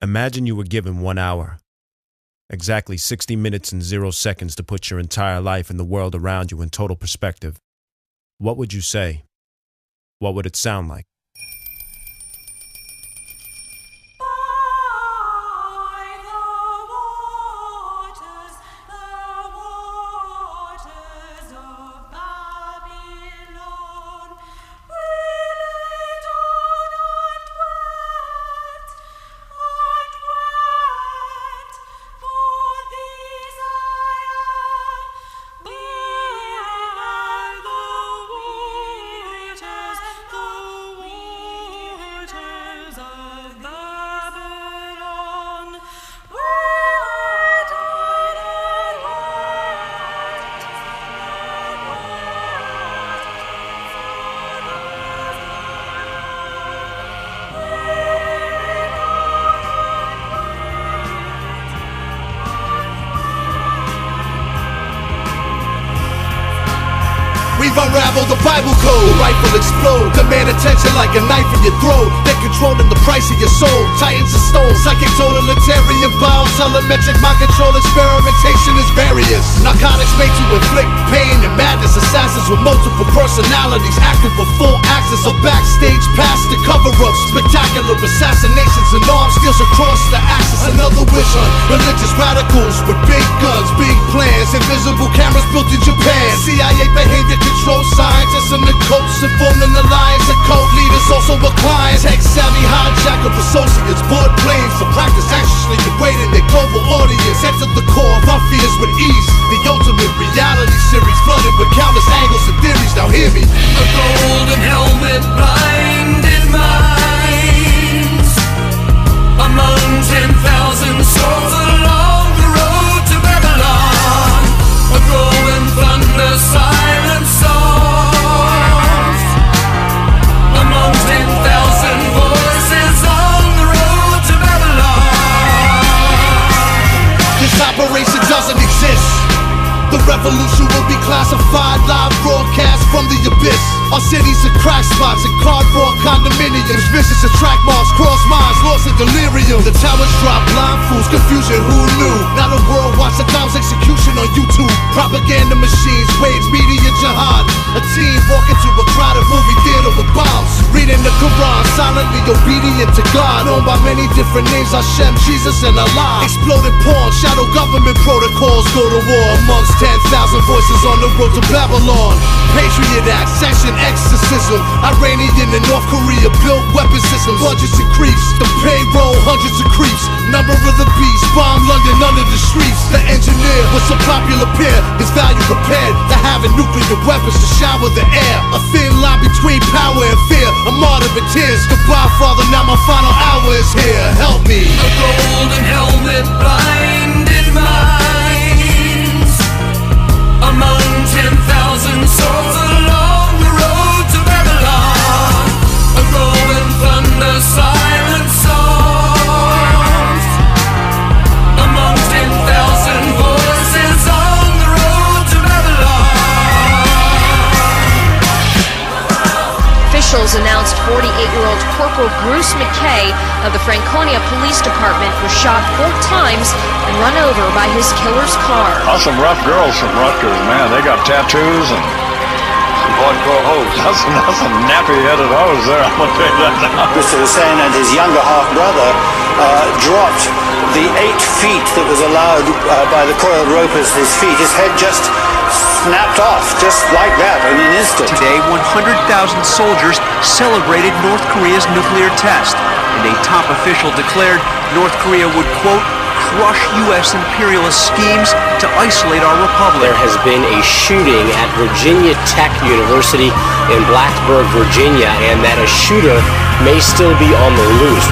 Imagine you were given 1 hour, exactly 60 minutes and 0 seconds to put your entire life and the world around you in total perspective. What would you say? What would it sound like? We've unraveled the Bible code. The rifle explode, demand attention like a knife in your throat. They're controlling the price of your soul. Titans and stones, psychic totalitarian bounds. Telemetric mind control experimentation is various. Narcotics made to inflict pain and madness. Assassins with multiple personalities, acting for full access. A backstage pass to cover-ups. Spectacular assassinations and arms deals across the axis. Another witch hunt. Religious radicals with big guns, big plans. Invisible cameras built in Japan. CIA behavior control scientists and the cults informing alliance and cult leaders also with clients. Tech-savvy hijacker associates board planes to practice anxiously degrading their global audience. Enter the core of our fears with ease. The ultimate reality series flooded with countless angles and theories. Now hear me. A golden helmet blinded minds among 10,000 souls along the road to Babylon. A growing thunder silent songs among 10,000 voices on the road to Babylon. This operation doesn't exist. The revolution will be classified, live broadcast from the abyss. Our cities are crack spots and cardboard condominiums. Vicious and track marks, cross minds, lost in delirium. The towers drop, blind fools, confusion, who knew? Now the world watch a clown's execution on YouTube. Propaganda machines, wage media jihad. A team walk into a crowded movie theater with bombs. Reading the Quran, silently obedient to God. Known by many different names, Hashem, Jesus, and Allah. Exploding porn, shadow government protocols go to war amongst 10,000 voices on the road to Babylon. Patriot Act, Section exorcism. Iranian and North Korea built weapon systems. Budgets increase, the payroll hundreds of creeps. Number of the beast, bomb London under the streets. The engineer was so popular peer, his value prepared to having nuclear weapons to shower the air. A thin line between power and fear, a martyr in tears. Goodbye Father, now my final hour is here. Help me. A golden helmet blinded minds among 10,000 souls along the road to Babylon. A growing thunder silent songs among 10,000 voices on the road to Babylon. Officials announced 48-year-old Corporal Bruce McKay of the Franconia Police Department was shot 4 times and run over by his killer's car. Oh, some rough girls from Rutgers, man. They got tattoos and some hardcore hoes. That's some nappy-headed hoes there, I'm gonna tell you that now. Mr. Hussein and his younger half-brother dropped the 8 feet that was allowed by the coiled ropers. His head just snapped off, just like that, in an instant. Today, 100,000 soldiers celebrated North Korea's nuclear test, and a top official declared North Korea would, quote, crush U.S. imperialist schemes to isolate our republic. There has been a shooting at Virginia Tech University in Blacksburg, Virginia, and that a shooter may still be on the loose.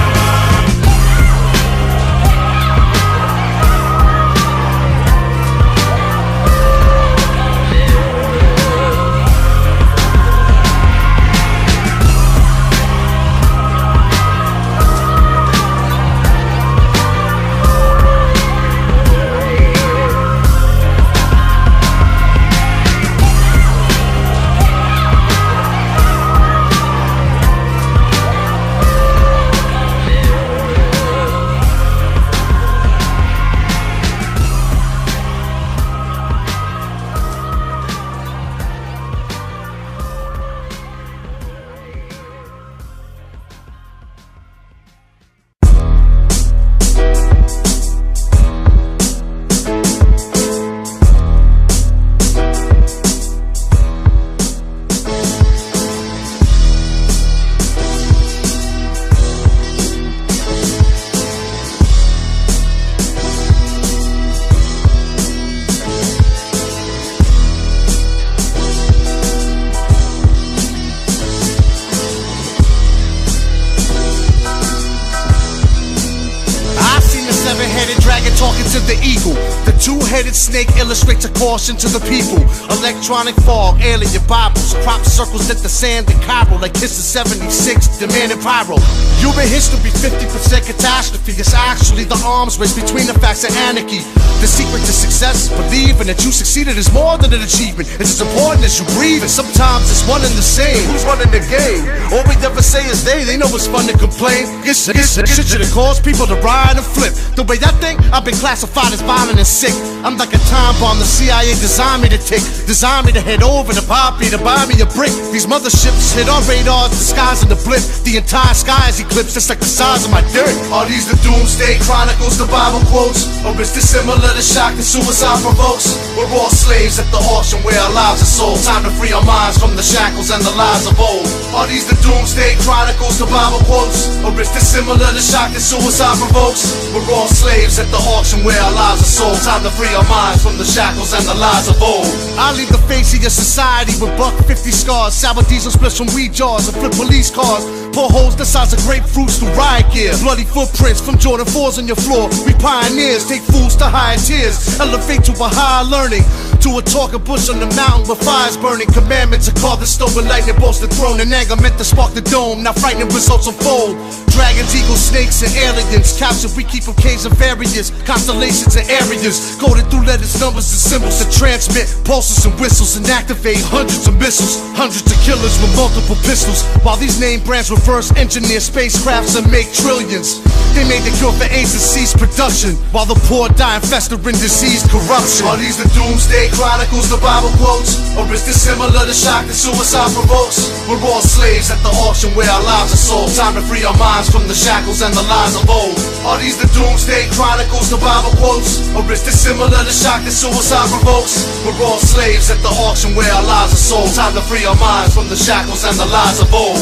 Seven-headed dragon talking to the eagle. The two-headed snake illustrates a caution to the people. Electronic fog, alien Bibles, crop circles at the sand in Cairo like Kiss of 76, demanding pyro. Human history 50% catastrophe. It's actually the arms race between the facts and anarchy. The secret to success, believing that you succeeded is more than an achievement. It's as important as you breathe, and sometimes it's one and the same. Who's running the game? All we ever say is they know it's fun to complain. Get shit that cause people to ride and flip. The way I think, I've been classified as violent and sick. I'm like a time bomb the CIA designed me to tick. Designed me to head over to Poppy to buy me a brick. These motherships hit our radars, disguising the blip. The entire sky is eclipsed, just like the size of my dick. Are these the Doomsday Chronicles, the Bible quotes? Or is this similar to shock that suicide provokes? We're all slaves at the auction where our lives are sold. Time to free our minds from the shackles and the lies of old. Are these the Doomsday Chronicles, the Bible quotes? Or is this similar to shock that suicide provokes? We're all slaves at the auction where our lives are sold. Time to free our minds from the shackles and the lies of old. I leave the face of your society with $1.50 scars, sour diesel splits from weed jars and flip police cars. Pour holes the size of grapefruits through riot gear. Bloody footprints from Jordan 4s on your floor. We pioneers take fools to higher tiers. Elevate to a higher learning. To a talking bush on the mountain with fires burning. Commandments are carved in stone with lightning bolts the throne. And anger meant to spark the dome. Now frightening results unfold. Dragons, eagles, snakes, and aliens. Captured, we keep them caves of various constellations and areas. Coded through letters, numbers, and symbols to transmit pulses and whistles and activate hundreds of missiles. Hundreds of killers with multiple pistols. While these name brands reverse engineer spacecrafts and make trillions. They made the cure for AIDS and cease production. While the poor die and fester in diseased corruption. Are these the Doomsday Chronicles, the Bible quotes? Or is this similar to shock that suicide provokes? We're all slaves at the auction where our lives are sold. Time to free our minds from the shackles and the lies of old. Are these the Doomsday Chronicles, the Bible quotes? Or is this similar to shock that suicide provokes? We're all slaves at the auction where our lives are sold. Time to free our minds from the shackles and the lies of old.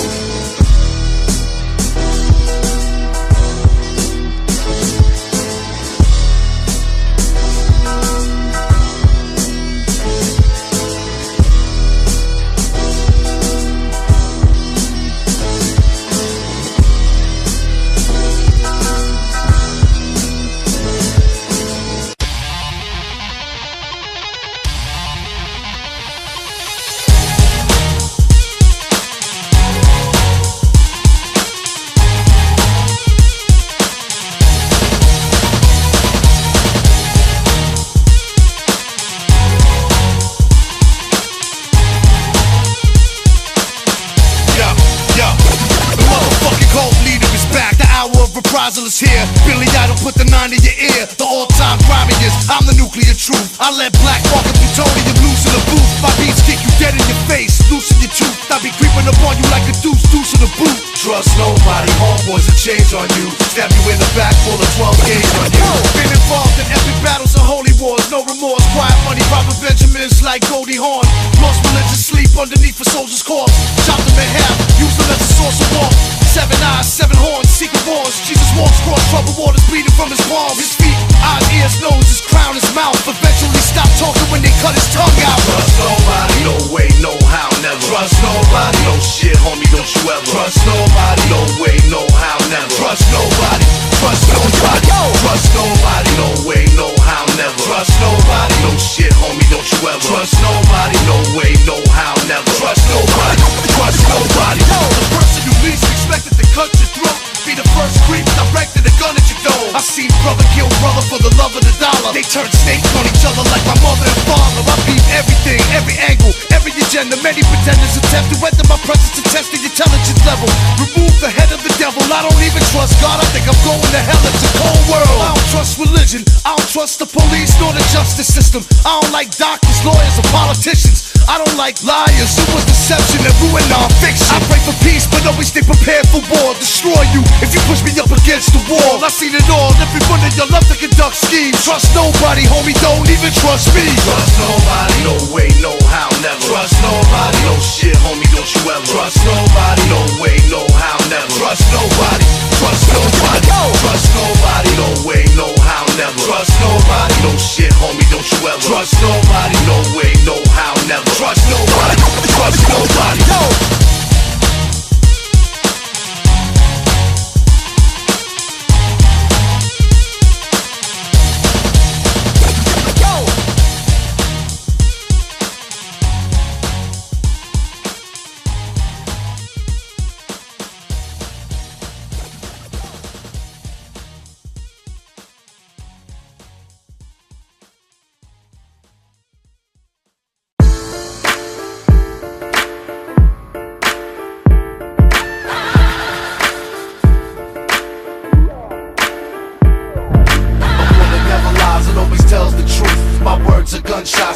Reprisal is here. Billy Idol put the 9 in your ear. The all-time grimiest. I'm the nuclear truth. I let black market plutonium loose in the booth. My beats kick you dead in your face, loosen your tooth. I be creeping up on you like a deuce in the boot. Trust nobody, homeboys will change on you. Stab you in the back full of 12 gauge on you. Been involved in epic battles and holy wars. No remorse, quiet money, robbing Benjamins like Goldie Hawn. Lost religious sleep underneath a soldier's corpse. Chopped them in half, used them as a source of warmth. 7 eyes, 7 horns, secret wars. Jesus walks across troubled waters, bleeding from his palms. His feet, eyes, ears, nose, his crown, his mouth. Eventually stop talking when they cut his tongue out. Trust nobody, no way, no how, never. Trust nobody, no shit, homie, don't you ever. Trust nobody, no way, no how, never. Trust nobody, trust nobody. Trust nobody, no way, no how, never. Trust nobody, no shit, homie, don't you ever. Trust nobody, no way, no how, never. Trust nobody, trust nobody. The person you least expected to cut your throat be the first creep directed a gun at your dome. I seen brother kill brother for the love of the dollar. They turned snakes on each other like my mother and father. I beat everything, every angle, every agenda. Many pretenders attempt to enter my presence to test the intelligence level. Remove the head of the devil. I don't even trust God. I think I'm going to hell. It's a cold world. I don't trust religion. I don't trust the police nor the justice system. I don't like doctors, lawyers, or politicians. I don't like liars. It was deception and ruin non-fiction. I pray for peace, but always stay prepared for war. Destroy you if you push me up against the wall. I seen it all. Every one of y'all love to conduct schemes. Trust nobody, homie. Don't even trust me. Trust nobody. No way, no how, never. Trust nobody. No shit, homie. Don't you ever. Trust nobody. No way, no how, never. Trust nobody. Trust nobody. Trust nobody. No way, no how, never. Trust nobody. No shit, homie. Don't you ever. Trust nobody. No way, no how, never. Trust nobody. Trust nobody.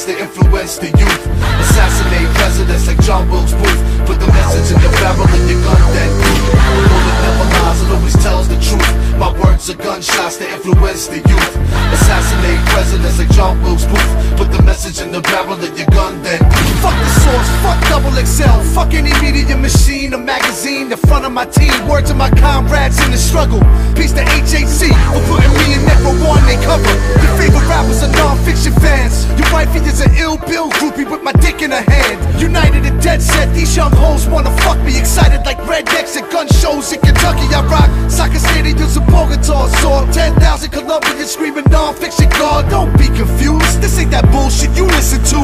gunshots to influence the youth. Assassinate presidents like John Wilkes Booth. Put the message in the barrel of your gun, then the bullet never lies, it always tells the truth. My words are gunshots to influence the youth. Assassinate presidents like John Wilkes Booth. Put the message in the barrel of your gun, then fuck the source, fuck double XL, fuck any media machine or magazine in front of my team. Word to my comrades in the struggle. Peace to HHC for putting me and Raekwon on their cover. Your favorite rappers are non-fiction fans. Your wifey is an ill bill groupie with my dick in her hand. United and dead set, these young hoes wanna fuck me. Excited like rednecks at gun shows in Kentucky. I rock soccer stadiums and Bogota. Saw 10,000 Colombians screaming non-fiction God. Don't be confused, this ain't that bullshit you listen to.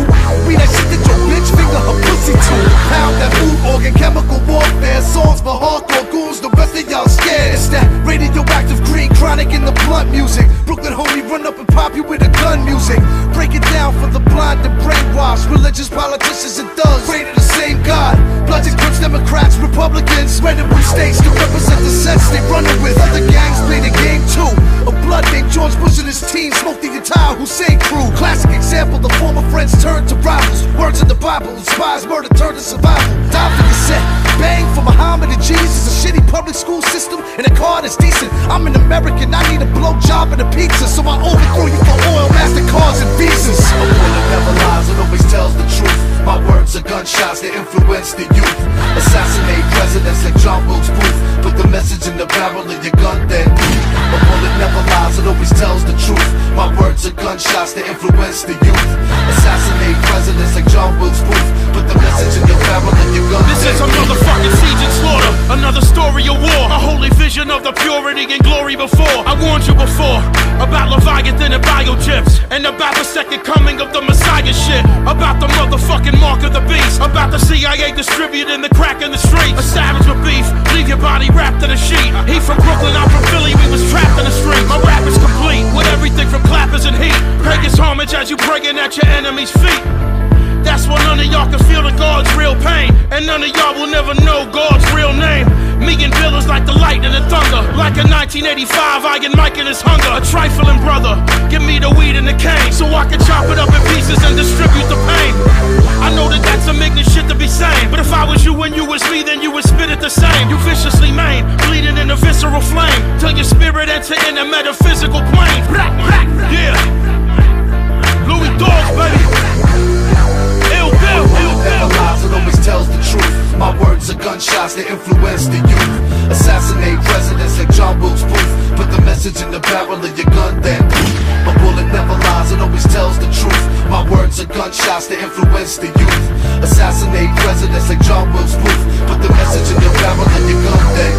We that shit that your bitch finger her pussy to. Pound that food organ, chemical warfare. Songs for hardcore goons, the rest of y'all scared. It's that radioactive green chronic in the blunt music. Brooklyn homie run up and pop you with a gun music. Break it down for the blind and brainwashed. Religious politicians and thugs pray to the same God. Bloods and Crips, Democrats, Republicans. Red and blue states to represent the sets they running with. Other gangs play the game too. A blood named George Bush and his team smoked the entire Hussein crew. Classic example, the former friends turned to rivals. Words in the Bible, spies murder turned to survival. Die for your set, bang for Muhammad and Jesus. A shitty public school system and a car that's decent. I'm an American, I need a blowjob and a pizza, so I overthrow you for oil, MasterCards and visas. A bullet never lies, it always tells the truth. My words are gunshots that influence the youth. Assassinate presidents like John Wilkes Booth. Put the message in the barrel of your gun, then a bullet never lies, it always tells the truth. My words are gunshots that influence the youth. Assassinate presidents like John Wilkes Booth. Put the message in the barrel of your gun. This is another fucking siege and slaughter, another story of war, a holy vision of the purity and glory before. I warned you before about Leviathan and biochips, and about the second coming of the Messiah shit, about the motherfucking mark of the beast, about the CIA distributing the crack in the streets. A savage with beef, leave your body wrapped in a sheet. He from Brooklyn, I'm from Philly, we was trapped in the street. My rap is complete, with everything from clappers and heat. Pay his homage as you praying at your enemy's feet. That's why none of y'all can feel the God's real pain, and none of y'all will never know God's real name. Me and Bill is like the light and the thunder, like a 1985 Iron Mike and his hunger. A trifling brother, give me the weed and the cane, so I can chop it up in pieces and distribute the pain. I know that that's some ignorant shit to be saying, but if I was you and you was me, then you would spit it the same. You viciously maim, bleeding in a visceral flame, till your spirit enter in a metaphysical plane. Yeah, Louis Dogs, baby. Ill Bill, Ill Bill. Never lies, it always tells the truth. My words are gunshots that influence the youth. Assassinate presidents like John Wilkes Booth. Put the message in the barrel of your gun, then a bullet never lies, it always tells the truth. My words are gunshots that influence the youth. Assassinate presidents like John Wilkes Booth. Put the message in the barrel of your gun, then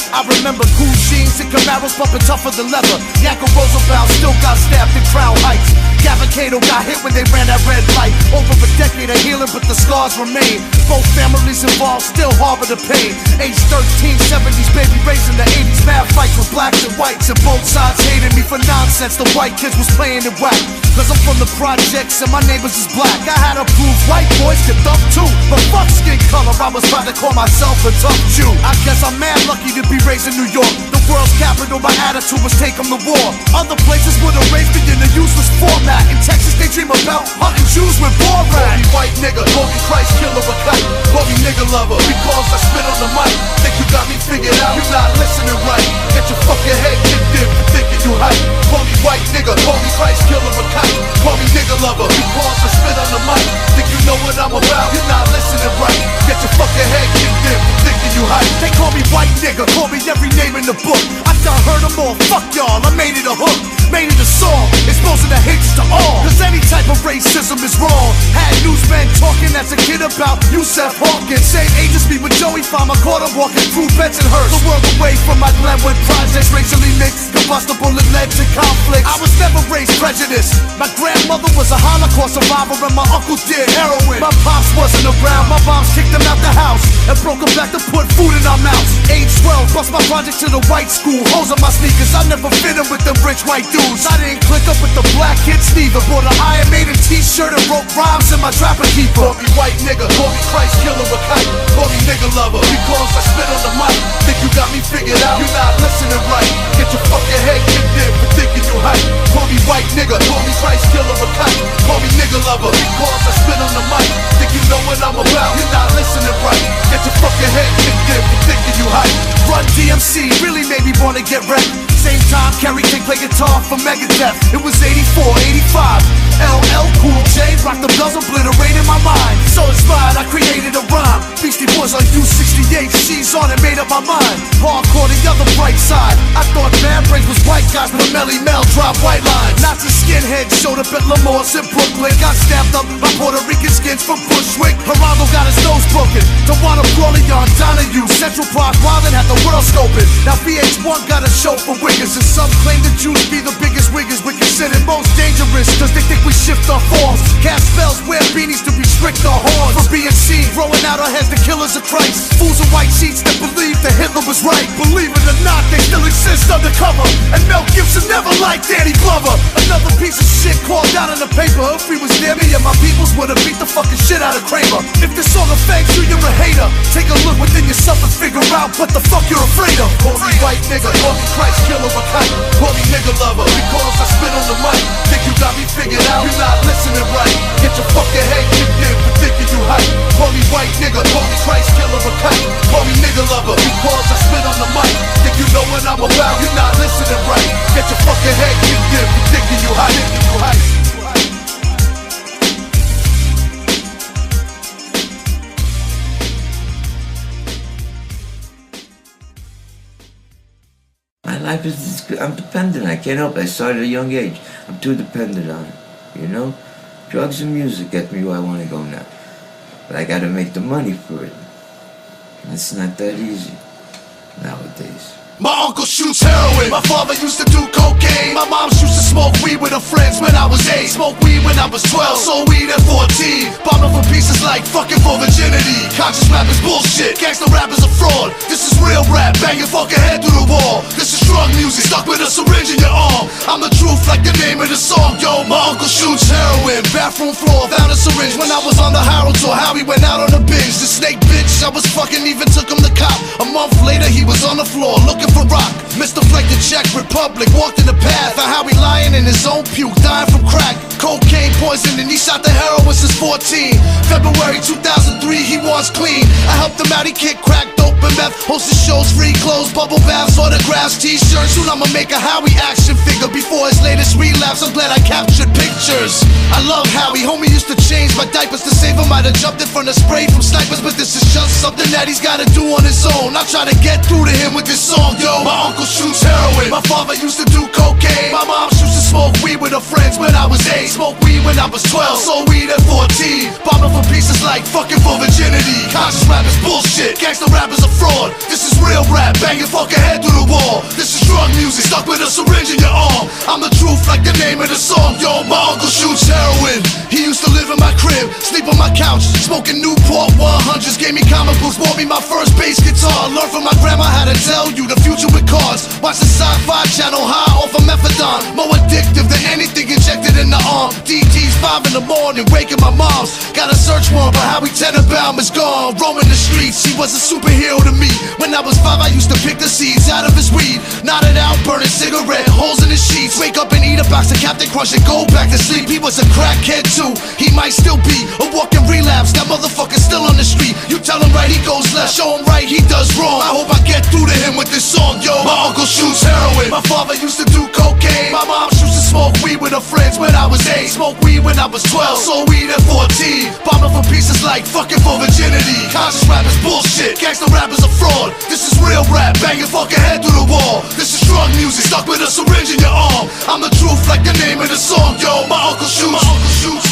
I remember cool jeans and Camaros bumping tougher than leather. Yanko Roosevelt still got stabbed in Crown Heights. Gavin got hit when they ran that red light. Over a decade of healing, but the scars remain. Both families involved still harbor the pain. Age 13, 70s, baby raised in the 80s. Mad fights with blacks and whites, and both sides hated me for nonsense. The white kids was playing it whack. Cause I'm from the projects and my neighbors is black. I had to prove white boys could thump too. But fuck skin color, I was about to call myself a tough Jew. I guess I'm mad lucky to be raised in New York. The world's capital, my attitude was take them to war. Other places would have raised me in a useless format. In Texas they dream about hunting Jews with war rats. Call me white nigga, call me Christ killer or kite. Call me nigga lover, because I spit on the mic. Think you got me figured out, you're not listening right. Get your fucking head kicked in for thinking you hype. Call me white nigga, call me Christ killer or kite. Call me nigga lover, because I spit on the mic. Think you know what I'm about, you're not listening right. Get your fucking head kicked in for thinking you hype. They call me white nigga, call me every name in the book. I done heard them all, fuck y'all, I made it a hook. Made it a song, exposing the hates to all. Cause any type of racism is wrong. Had newsmen talking as a kid about Yusef Hawkins. Same age as me with Joey Farmer, caught him walking through Benson Hurst. The world away from my Glenwood projects, racially mixed, combustible and led to conflict. I was never raised prejudiced. My grandmother was a Holocaust survivor and my uncle did heroin. My pops wasn't around, my moms kicked him out the house and broke him back to put food in our mouths. Age 12, bust my project to the white school. Holes on my sneakers, I never fit in with them rich white dudes. I didn't click up with the black kids neither. Bought an Iron Maiden t-shirt and wrote rhymes in my trapper keeper. Call me white nigga, call me Christ killer a kite. Call me nigga lover, because I spit on the mic. Think you got me figured out, you're not listening right. Get your fucking head kicked in for thinking you hype. Call me white nigga, call me Christ killer a kite. Call me nigga lover, because I spit on the mic. Think you know what I'm about, you're not listening right. Get your fucking head kicked in for thinking you hype. Run DMC really made me wanna get wrecked. Same time Kerry King play guitar for Megadeth. It was 84, 85. LL Cool J rocked the bells, obliterated my mind. So inspired, I created a rhyme. Beastie Boys on U68, she's on it, made up my mind. Hardcore, the other bright side. I thought man brains was white guys, but Melly Mel dropped white lines. Nazi skinheads showed up at Lamore's in Brooklyn. Got stamped up by Puerto Rican skins from Bushwick. Geraldo got his nose broken. Tawana Brawley on Donahue. Central Park Wildin' had the world scoping. Now VH1 got a show for wiggers, and some claim the Jews be the biggest wiggers. We considered most dangerous, cause they think we shift our forms. Cast spells, wear beanies to restrict our horns. For being seen, growing out our heads, the killers of Christ. Fools in white sheets that believe that Hitler was right. Believe it or not, they still exist undercover. And Mel Gibson never liked Danny Glover. Another piece of shit called out in the paper. If he was near me and my peoples would've beat the fucking shit out of Kramer. If this song offends you, you're a hater. Take a look within yourself and figure out what the fuck you're afraid of. Call me white nigga, call me Christ killer a kite. Call me nigga lover, because I spit on the mic. Think you got me figured out, you're not listening right. Get your fucking head kicked in for thinking you hype. Call me white nigga, call me Christ killer a kite. Call me nigga lover, because I spit on the mic. Think you know what I'm about, you're not listening right. Get your fucking head kicked in for thinking you hype. My life is, I'm dependent, I can't help it. I started at a young age. I'm too dependent on it, you know? Drugs and music get me where I want to go now. But I gotta make the money for it. And it's not that easy nowadays. My uncle shoots heroin. My father used to do cocaine. My mom used to smoke weed with her friends when I was 8. Smoked weed when I was 12. Sold weed at 14. Bombing for pieces like fucking for virginity. Conscious rap is bullshit. Gangsta rap is a fraud. This is real rap. Bang your fucking head through the wall. This is drug music. Stuck with a syringe in your arm. I'm the truth like the name of the song. Yo, my uncle shoots heroin. Bathroom floor. Found a syringe when I was on the Harold tour. How he went out on a binge. The snake bitch I was fucking even took him to cop. A month later he was on the floor looking for rock. Mr. Fleck the Czech Republic walked in the path of how he lying in his own puke, dying from crack. Cocaine poison and he shot the heroin since 14. February 2003 he was clean. I helped him out, he kicked crack, dope and meth. Hosted shows, free clothes, bubble baths, autographs, t-shirts. Soon I'ma make a Howie action figure before his latest relapse. I'm glad I captured pictures. I love Howie, homie used to change my diapers to save him. Might have jumped in from the spray from snipers, but this is just something that he's gotta do on his own. I try to get through to him with this song. Yo, my uncle shoots heroin. My father used to do cocaine. My mom used to smoke weed with her friends when I was 8. Smoked weed when I was 12. Sold weed at 14. Bombing for pieces like fucking for virginity. Conscious rap is bullshit. Gangsta rap is a fraud. This is real rap. Bang your fucking head through the wall. This is drug music. Stuck with a syringe in your arm. I'm the truth like the name of the song. Yo, my uncle shoots heroin. He used to live in my crib, sleep on my couch, smoking Newport 100s. Gave me comic books, bought me my first bass guitar. Learned from my grandma how to tell you the future with cards. Watch the sci-fi channel high off of methadone. More addictive than anything injected in the arm. DT's 5 in the morning, waking my moms. Got a search warrant, but Howie Tenenbaum is gone. Roaming the streets, he was a superhero to me. When I was 5, I used to pick the seeds out of his weed. Knotted out, burning cigarette, holes in his sheets. Wake up and eat a box of Captain Crunch and go back to sleep. He was a crackhead too, he might still be a walking relapse. That motherfucker's still on the street. You tell him right, he goes left. Show him right, he does wrong. I hope I get through to him with this song. Yo, my uncle shoots heroin. My father used to do cocaine. My mom used to smoke weed with her friends when I was 8. Smoked weed when I was 12. Sold weed at 14. Bombing for pieces like fucking for virginity. Conscious rap is bullshit. Gangsta rap is a fraud. This is real rap. Bang your fucking head through the wall. This is drug music. Stuck with a syringe in your arm. I'm the truth like the name of the song. Yo, my uncle shoots. My uncle shoots.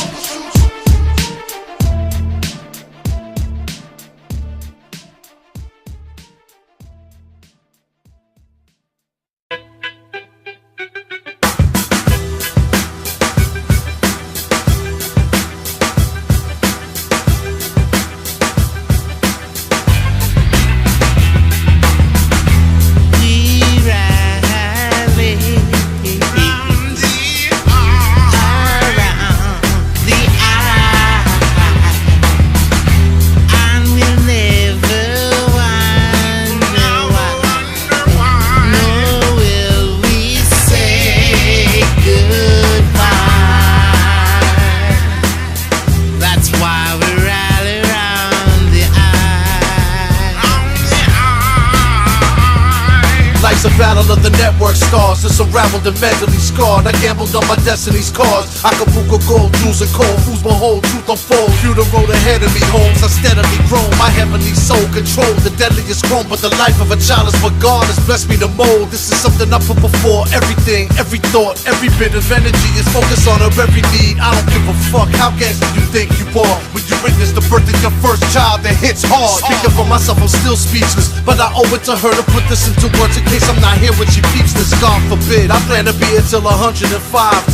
It's a battle of the network stars. It's unraveled and mentally scarred. I gambled on my destiny's cards. Acapulco gold, jewels and cold. Fools my whole truth unfold. View the road ahead of me, homes. I steadily grown. My heavenly soul control the deadliest chrome. But the life of a child is what God has blessed me to mold. This is something I put before everything, every thought, every bit of energy is focused on her every need. I don't give a fuck. How gangsta you think you are when you witness the birth of your first child that hits hard? Speaking for myself, I'm still speechless, but I owe it to her to put this into words in case I'm not here when she peeps this. God forbid. I plan to be here till 105,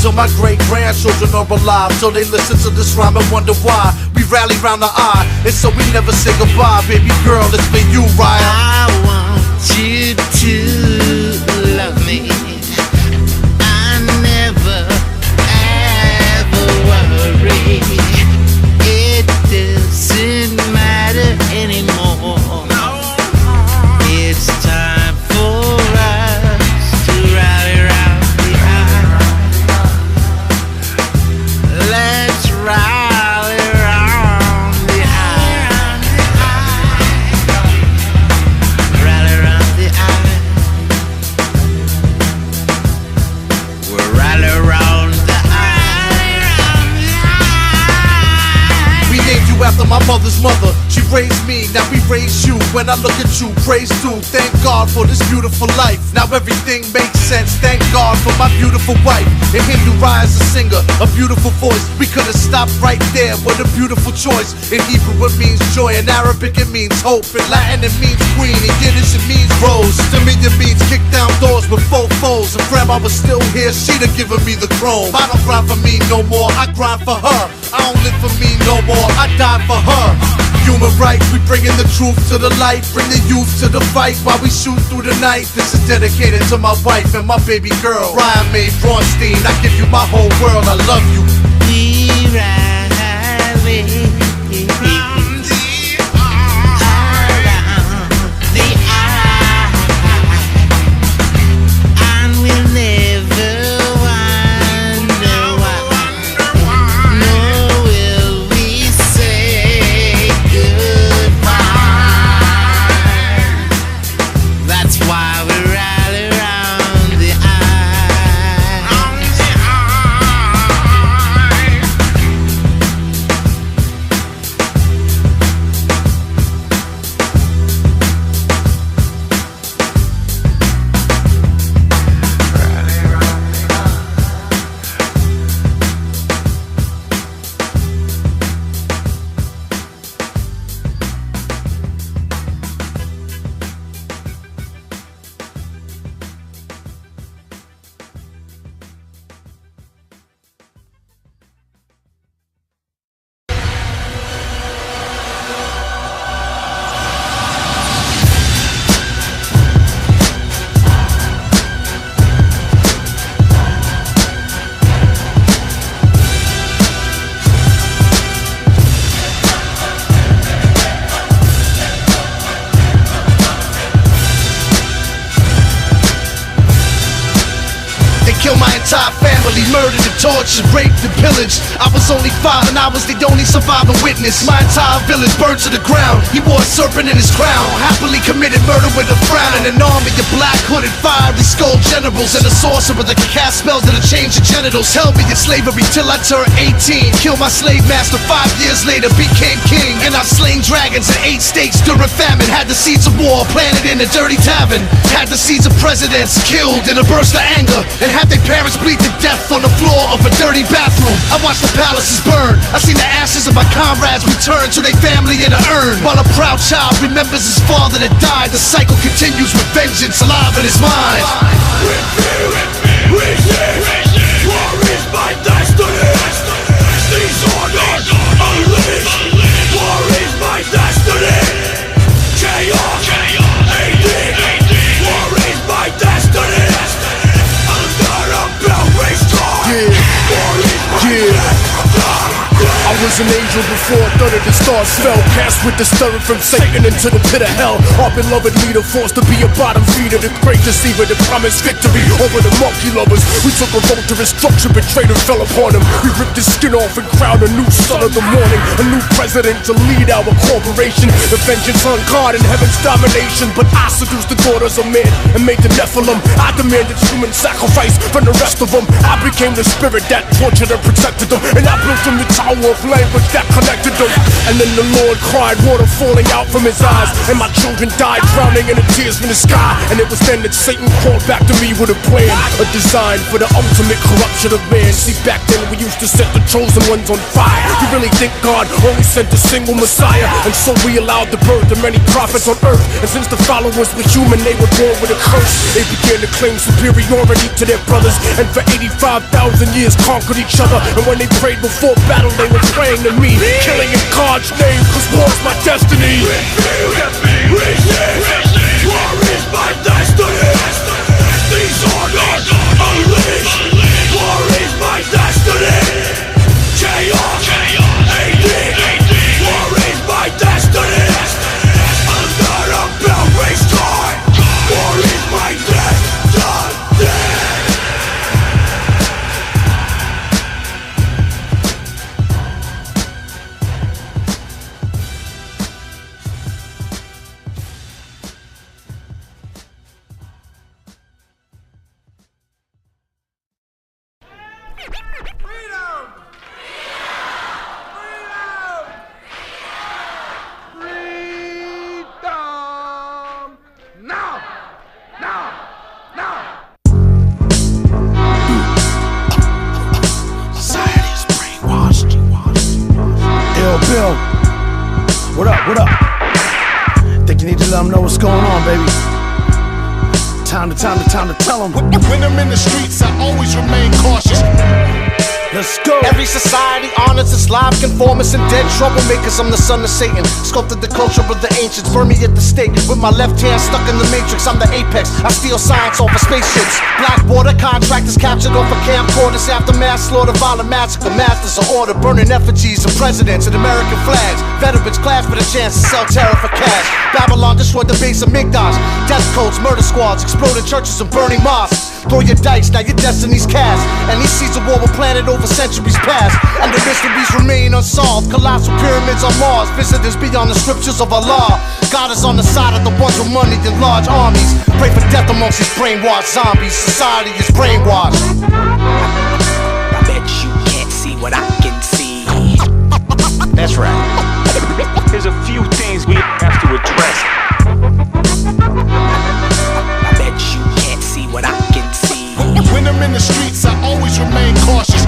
till my great grandchildren are alive, till they listen to this rhyme and wonder why we rally round the eye, and so we never say goodbye. Baby girl, it's for you, Ryan. I want you to love me. I never ever worry. It doesn't matter anymore. It's time for us to rally round the eye. Let's rally round the eye. Rally round the eye. We're rally round the eye. We named you after my mother's mother. She raised me, now we raise you. When I look at you, praise due. Thank God for this beautiful life. Now everything makes sense. Thank God for my beautiful wife. In Hindu, Rise a singer, a beautiful voice. We could have stopped right there. What a beautiful choice. In Hebrew it means joy. In Arabic it means hope. In Latin it means queen. In Yiddish it means rose. To me it means kick down doors with four foes. If grandma was still here, she'd have given me the chrome. I don't grind for me no more, I grind for her. I don't live for me no more, I die for her. Human rights, we bringing the truth to the light. Bring the youth to the fight while we shoot through the night. This is dedicated to my wife and my baby girl, Ryan Mae Braunstein. I give you my whole world, I love you. We rally round the eye, and we'll never wonder why. Nor will we say goodbye. That's why we rally round the eye. Kill my entire family, murdered and tortured, raped and pillaged. I was only 5 and I was the only surviving witness. My entire village burned to the ground. He wore a serpent in his crown. Happily committed murder with a frown. And an army of black hooded fiery skull generals. And a sorcerer that could cast spells that'll change your genitals. Held me in slavery till I turned 18. Killed my slave master 5 years later, became king. And I've slain dragons in 8 states during famine. Had the seeds of war planted in a dirty tavern. Had the seeds of presidents killed in a burst of anger. And had their parents bleed to death on the floor of a dirty bathroom. I watched the palaces burn. I seen the ashes of my comrades return to their family in an urn. While a proud child remembers his father that died, the cycle continues with vengeance alive in his mind. War is my destiny. These orders unleashed. War is my destiny. Chaos, AD. War is my destiny. Under a bell race car. War is my destiny. I was was an angel before a third of the stars fell. Cast with the stirring from Satan into the pit of hell. Our beloved leader forced to be a bottom feeder, the great deceiver that promised victory over the monkey lovers. We took a vote to his structure, betrayed and fell upon him. We ripped his skin off and crowned a new son of the morning, a new president to lead our corporation. The vengeance on God and heaven's domination. But I seduced the daughters of men and made the Nephilim. I demanded human sacrifice from the rest of them. I became the spirit that tortured and protected them, and I built them the tower of language that connected them. And then the Lord cried, water falling out from his eyes, and my children died drowning in the tears from the sky. And it was then that Satan called back to me with a plan, a design for the ultimate corruption of man. See, back then we used to set the chosen ones on fire. You really think God only sent a single Messiah? And so we allowed the birth of many prophets on earth. And since the followers were human, they were born with a curse. They began to claim superiority to their brothers, and for 85,000 years conquered each other. And when they prayed before battle, they were praying to me, killing in God's name, cause war's my destiny. War is my destiny. These orders unleashed. War is my destiny. Chaos, AD. War is my destiny. Under a Belgrade sky. War is my destiny. Bill, what up? Think you need to let them know what's going on, baby. Time to tell them. When I'm in the streets, I always remain cautious. Let's go. Every society honors its live conformists and dead troublemakers. I'm the son of Satan, sculpted the culture of the ancients. Burn me at the stake with my left hand stuck in the matrix. I'm the apex, I steal science off of spaceships. Black border contractors captured off of camcorders. After mass slaughter, violent massacre. Masters of order, burning effigies of presidents and American flags. Veterans clash for the chance to sell terror for cash. Babylon destroyed the base of Migdosh. Death codes, murder squads, exploding churches and burning mosques. Throw your dice, now your destiny's cast. And these seeds of war were planted over centuries past, and the mysteries remain unsolved. Colossal pyramids on Mars, visitors beyond the scriptures of Allah. God is on the side of the ones with money and large armies. Pray for death amongst these brainwashed zombies. Society is brainwashed. I bet you can't see what I can see. That's right. There's a few things we have to address. I bet you can't see what I can see. When I'm in the streets, I always remain cautious.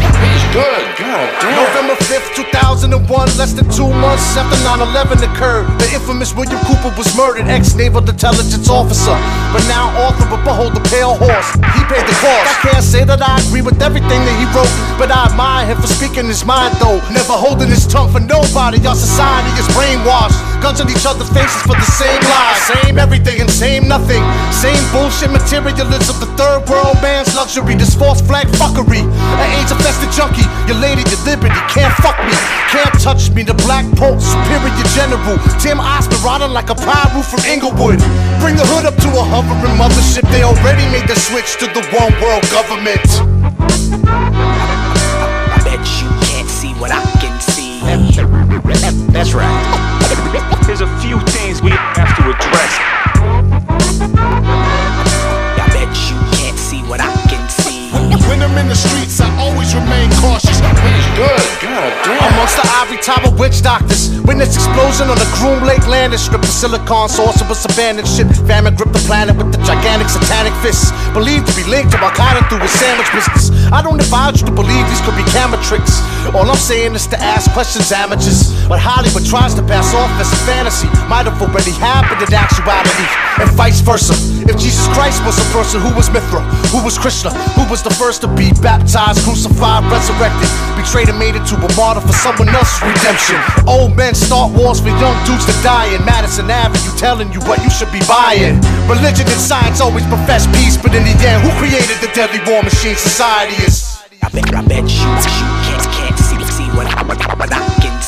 Good, God damn. November 5th, 2001, less than 2 months after 9/11 occurred. The infamous William Cooper was murdered, ex-naval intelligence officer, but now author of Behold the Pale Horse. He paid the cost. I can't say that I agree with everything that he wrote, but I admire him for speaking his mind though. Never holding his tongue for nobody. Our society is brainwashed. Guns on each other's faces for the same lies. Same everything and same nothing. Same bullshit materialism. The third world man's luxury. This false flag fuckery. An AIDS-infested junkie. Your lady, your liberty. Can't fuck me. Can't touch me. The Black Pope, superior general. Tim Oscar riding like a pyro from Inglewood. Bring the hood up to a hovering mothership. They already made the switch to the one world government. I bet you can't see what I can see. That's right. There's a few things we have to address. I bet you can't see what I can see. When I'm in the streets, I always remain cautious. Good, God damn. Amongst the ivory tower witch doctors, witness explosion on the Groom Lake landing strip. The silicon sorceress abandoned ship. Famine gripped the planet with the gigantic satanic fists. Believed to be linked to Al-Qaeda through his sandwich business. I don't advise you to believe these could be camera tricks. All I'm saying is to ask questions, amateurs. What Hollywood tries to pass off as a fantasy might have already happened in actuality, and vice versa. If Jesus Christ was a person, who was Mithra? Who was Krishna? Who was the first to be baptized, crucified, resurrected, betrayed and made into a martyr for someone else's redemption? Old men start wars for young dudes to die in Madison Avenue, telling you what you should be buying. Religion and science always profess peace, but in the end, who created the deadly war machine society is? I bet you can't see what I can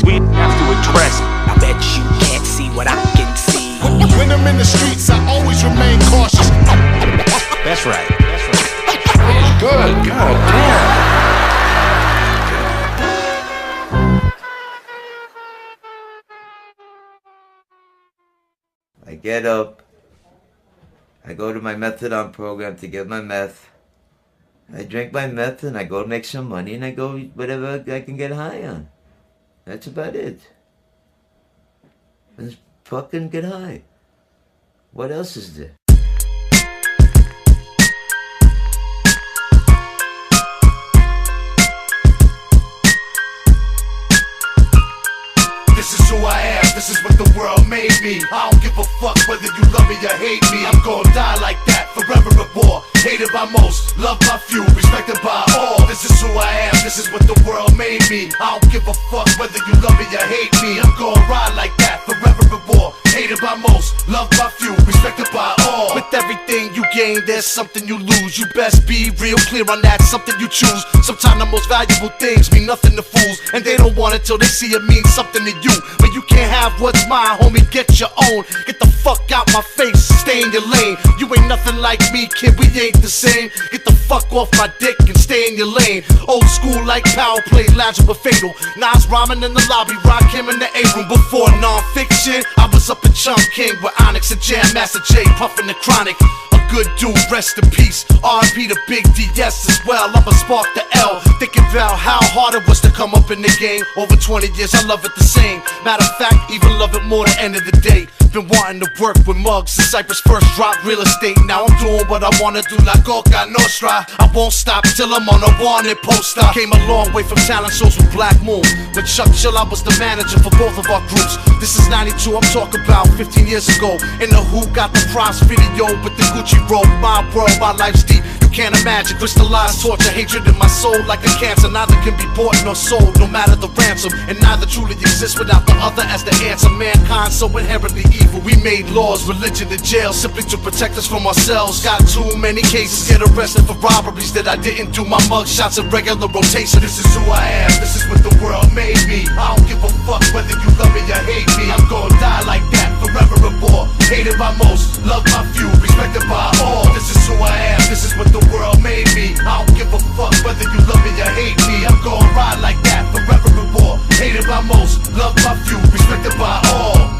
things we have to address. I bet you can't see what I can see. When I'm in the streets, I always remain cautious. That's right. That's right. Good. God damn. I get up, I go to my methadone program to get my meth. I drink my meth and I go make some money and I go whatever I can get high on. That's about it. Just fucking get high. What else is there? This is who I am, this is what the world made me. I don't give a fuck whether you love me or hate me. I'm gonna die like that, forever at war. Hated by most, loved by few, respected by all. This is who I am, this is what the world made me. I don't give a fuck whether you love me or hate me. I'm gonna ride like that, forever at war. Hated by most, loved by few, respected by all. With everything you gain, there's something you lose. You best be real clear on that, something you choose. Sometimes the most valuable things mean nothing to fools, and they don't want it till they see it mean something to you. But you can't have what's mine, homie, get your own. Get the fuck out my face, stay in your lane. You ain't nothing like me, kid, we ain't the same. Get the fuck off my dick and stay in your lane. Old school like power play, lounging but fatal. Nas rhyming in the lobby, rock him in the A-room. Before non-fiction, I was up in Chum King with Onyx and Jam Master J, puffing the chronic. Good dude, rest in peace. R.I.P. to Big DS as well. I'ma spark the L. Thinking about how hard it was to come up in the game. Over 20 years, I love it the same. Matter of fact, even love it more the end of the day. Been wanting to work with mugs since Cypress first dropped real estate. Now I'm doing what I wanna do like Coka Nostra. I won't stop till I'm on a wanted poster. Came a long way from talent shows with Black Moon. With Chuck Chill, I was the manager for both of our groups. This is 92, I'm talking about 15 years ago. In the Who got the props video with the Gucci robe. My world, my life's deep. You can't imagine. Crystallized torture, hatred in my soul like a cancer. Neither can be bought nor sold, no matter the ransom. And neither truly exists without the other as the answer. Mankind so inherently evil. We made laws, religion, and jail simply to protect us from ourselves. Got too many cases, get arrested for robberies that I didn't do. My mug shots in regular rotation. This is who I am, this is what the world made me. I don't give a fuck whether you love me or hate me. I'm gonna die like that, forever at war. Hated by most, loved by few, respected by all. This is who I am, this is what the world made me. I don't give a fuck whether you love me or hate me. I'm gonna ride like that, forever at war. Hated by most, loved by few, respected by all.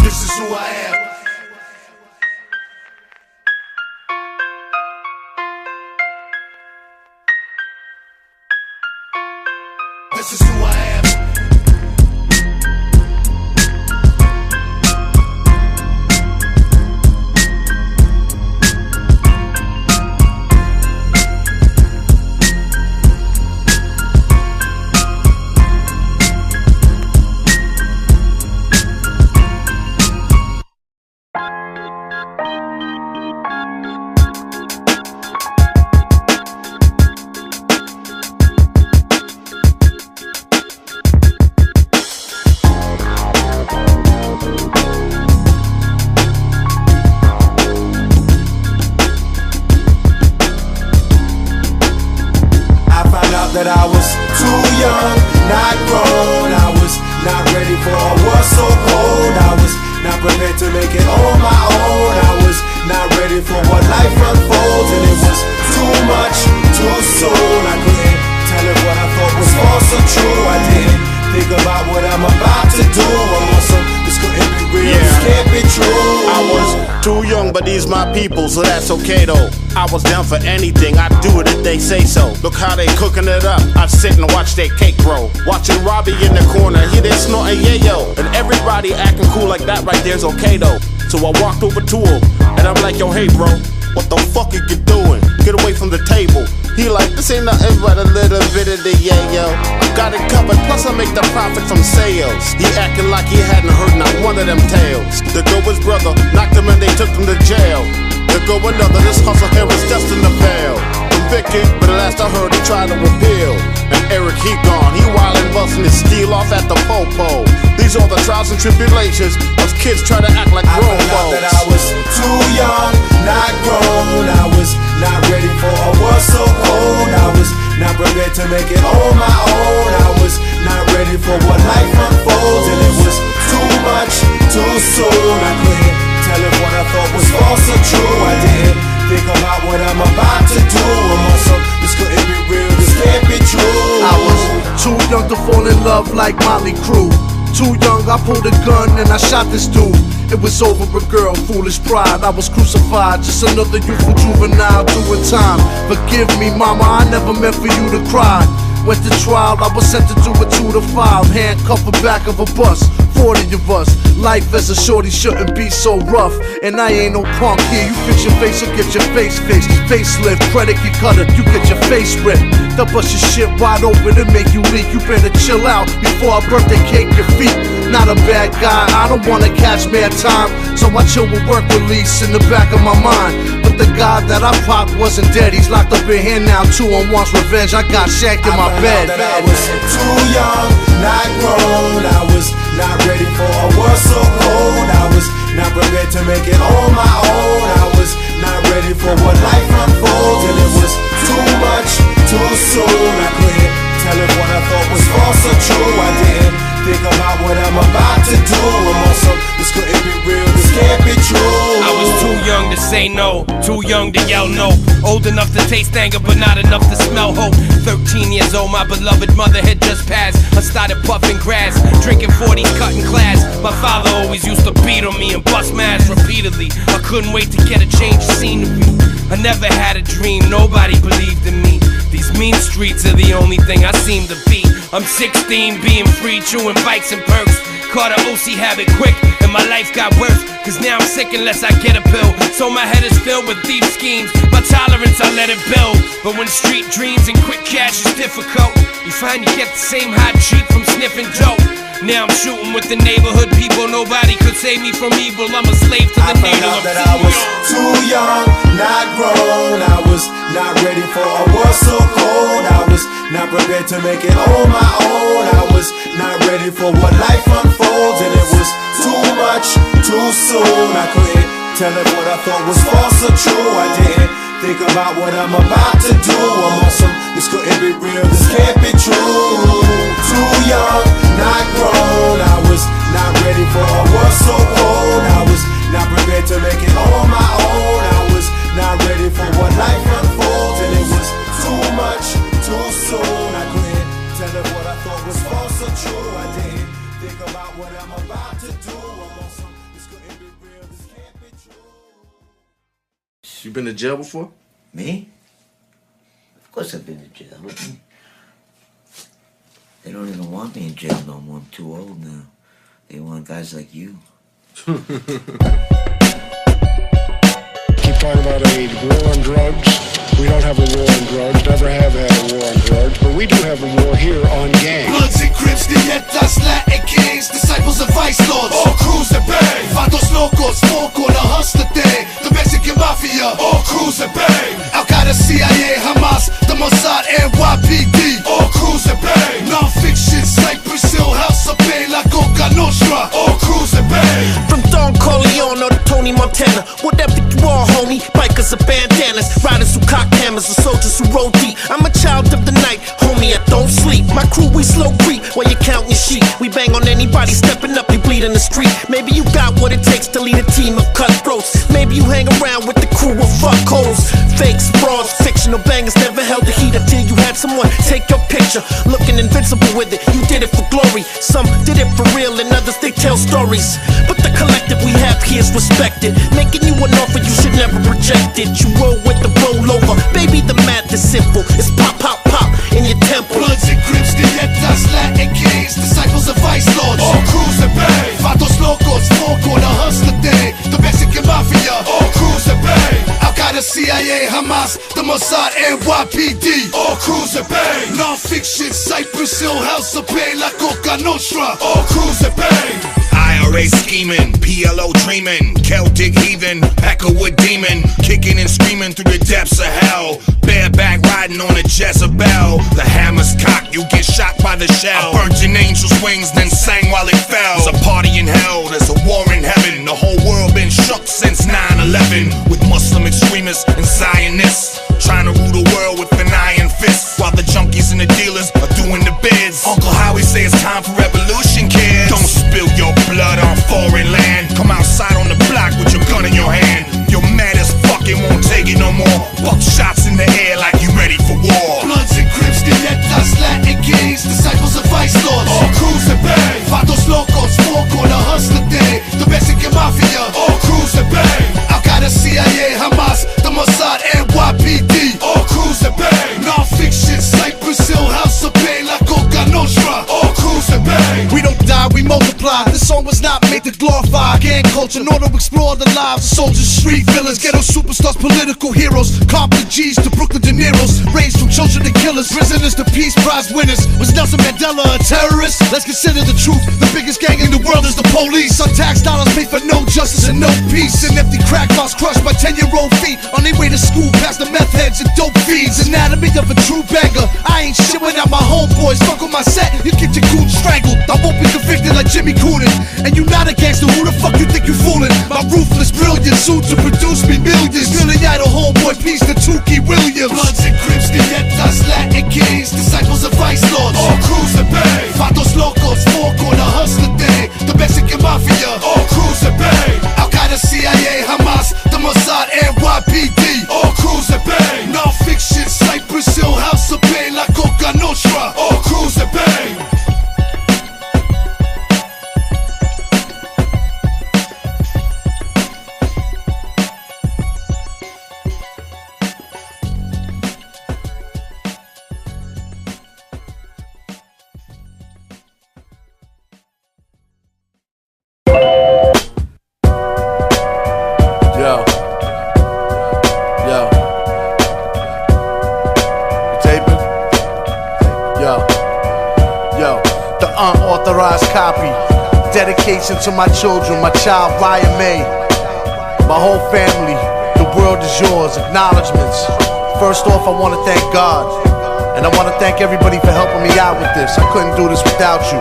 This is who I am. That I was too young, not grown. I was not ready for a world so cold. I was not prepared to make it on my own. I was not ready for what life unfolds. And it was too much, too soon. I couldn't tell it what I thought was false or true. I didn't think about what I'm about to do. I'm on some, this couldn't be real, this can't be true. I was too young, but these my people, so that's okay though. I was down for anything, I'd do it if they say so. Look how they cooking it up, I'd sit and watch their cake grow. Watching Robbie in the corner, he there snorting yayo. And everybody acting cool like that right there's okay though. So I walked over to him, and I'm like, yo, hey bro, what the fuck are you doing? Get away from the table. He like, this ain't nothing but a little bit of the yayo. I got it covered, plus I make the profit from sales. He acting like he hadn't heard not one of them tales. The go his brother, knocked him and they took him to jail. There go another, this hustle here is destined to fail. From convicted, but at last I heard he tried to appeal. And Eric, he gone, he wildin' bustin' his steel off at the po-po. These are the trials and tribulations of kids trying to act like grown folks. I found out that I was too young, not grown. I was not ready for a world so cold. I was not prepared to make it on my own. I was not ready for what life unfolds. And it was too much, too soon. I couldn't tell if what I thought was false or true. I didn't think about what I'm about to do. I'm also, this couldn't be real, this can't be true. I was too young to fall in love like Motley Crue. Too young, I pulled a gun and I shot this dude. It was over a girl, foolish pride. I was crucified, just another youthful juvenile doing time. Forgive me, mama, I never meant for you to cry. Went to trial, I was sent to do a 2 to 5. Handcuffed the back of a bus, 40 of us. Life as a shorty shouldn't be so rough. And I ain't no punk here, you fix your face or get your face fixed. Facelift, predicate cutter, you get your face ripped. They'll bust your shit wide open and make you leak. You better chill out before I birthday cake your feet. Not a bad guy, I don't wanna catch mad time. So I chill with work release in the back of my mind. But the guy that I popped wasn't dead, he's locked up in here now too and wants revenge. I got shanked in my bed. I was too young, not grown. I was not ready for a world so cold. I was not prepared to make it on my own. I was not ready for what life unfolds. And it was too much, too soon. I couldn't tell if what I thought was false or true. I didn't think about what I'm about to do. I'm also, this couldn't be real, this can't be true. I was too young to say no, too young to yell no. Old enough to taste anger, but not enough to smell hope. 13 years old, my beloved mother had just passed. I started puffing grass, drinking 40s, cutting class. My father always used to beat on me and bust my ass repeatedly. I couldn't wait to get a change of scenery. I never had a dream, nobody believed in me. These mean streets are the only thing I seem to be. I'm 16, being free, chewing bikes and perks. Caught a OC habit quick, and my life got worse. Cause now I'm sick unless I get a pill. So my head is filled with thief schemes. My tolerance, I let it build. But when street dreams and quick cash is difficult, you find you get the same hot cheap from sniffing dope. Now I'm shooting with the neighborhood people. Nobody could save me from evil. I'm a slave to the needle. I found out that I was too young, not grown. I was not ready for a world so cold. I was not prepared to make it on my own. I was not ready for what life unfolds. And it was too much, too soon. I couldn't tell if what I thought was false or true. I didn't think about what I'm about to do. I'm awesome, this couldn't be real, this can't be true. Too young, not grown. I was not ready for a world so cold. I was not prepared to make it on my own. I was not ready for what life unfolds. And it was too much, too soon. I couldn't tell if what I thought was false or true. I didn't think about what I'm about to do. I'm awesome, this couldn't be real, this can't be true. You been to jail before? Me? Of course I've been to jail. They don't even want me in jail no more. I'm too old now. They want guys like you. Keep talking about a war on drugs. We don't have a war on drugs, never have had a war on drugs, but we do have a war here on gangs. Bloods and Crips, Dietas, Latin Kings, disciples of vice lords, all crews at bay. Vatos locos, foco, the hustler thing, the Mexican mafia, all crews at bay. Al Qaeda, CIA, Hamas, the Mossad, NYPD, all crews at bay. Non-fiction, Cypress Hill, House of Pain, La Coka Nostra, all crews at bay. From Don Corleone to Tony Montana, whatever you are, homie, bikers or bandanas, riders who cock hammers, or soldiers who roll deep. I'm a child of the night, homie, I don't sleep. My crew, we slow creep while you counting your sheep. We bang on anybody stepping up, you bleed in the street. Maybe you got what it takes to lead a team of cutthroats. Maybe you hang around with the crew of fuckholes. Fakes, frauds, fictional bangers never held the heat until you had someone take your picture. Looking invincible with it, you did it for glory. Some did it for real and others they tell stories. But the collective we have here is respected. Making you an offer you should never reject it. You roll with the rollover, baby the math is simple. It's pop, pop, pop in your temple. Bloods and Crips, Dietas, Latin Kings, disciples of vice lords, all crews at bay. Vatos locos, foco, the hustler thing, the Mexican mafia, all crews at bay. Al Qaeda, CIA, Hamas, the Mossad, NYPD, all crews at bay. Non-fiction, Cypress Hill, House of Pain, La Coka Nostra, all crews at bay. IRA scheming, PLO dreaming, Celtic heathen, Peckerwood demon, kicking and screaming through the depths of hell. Bareback riding on a Jezebel. The hammer's cocked, you get shot by the shell. I burnt an angel's wings, then sang while it fell. There's a party in hell, there's a war in heaven. The whole world been shook since 9/11. With Muslim extremists and Zionists trying to rule the world with an iron fist, while the junkies and the dealers are doing the bids. Uncle Howie say it's time for revolution, kids. Don't spill your blood on foreign land. Come outside on the block with your gun in your hand. You're mad as fuck and won't take it no more. Buck shots in the air like you ready for war. Bloods and Crips, Dinetas, Latin Kings, disciples of Vice Lords. All crews at bay. Fatos Locos, Foco, the Hustler Day. The Mexican Mafia, all crews at bay. Al-Qaeda, CIA, Hamas, the Mossad, NYPD. All crews at bay. Non-fiction, Cypress Hill, House of Pain, La Coka Nostra. All crews at bay. We don't die, we multiply. This song was not made to glorify gang culture, nor to explore the lives of soldiers, street villains, ghetto superstars, political heroes, Compton G's to Brooklyn De Niro's, raised from children to killers, prisoners to Peace Prize winners. Was Nelson Mandela a terrorist? Let's consider the truth. The biggest gang in the world is the police. Our tax dollars pay for no justice and no peace. And empty crack house crushed by 10-year-old feet on their way to school past the meth heads and dope feeds. Anatomy of a true beggar. I ain't shit without my homeboys. Fuck on my set, you get your goon strangled. I won't be convicted like Jimmy Coonan. And you not a gangster, who the fuck you think you fooling? My ruthless brilliance soon to produce me millions. Billy Idol, homeboy, peace to Tukey Williams. Bloods and Crips, Dinetas, Latin Kings, disciples of Vice Lords. All crews at bay. Fatos Locos, Foco, the Hustler Day. The Mexican Mafia, all crews at bay. Al-Qaeda, CIA, Hamas, the Mossad, NYPD. All crews at bay. Non-fiction, Cypress Hill, House of Pain, La Coka Nostra. All crews at bay. Unauthorized copy. Dedication to my children, my child Ryan May, my whole family. The world is yours. Acknowledgements. First off, I want to thank God, and I want to thank everybody for helping me out with this. I couldn't do this without you.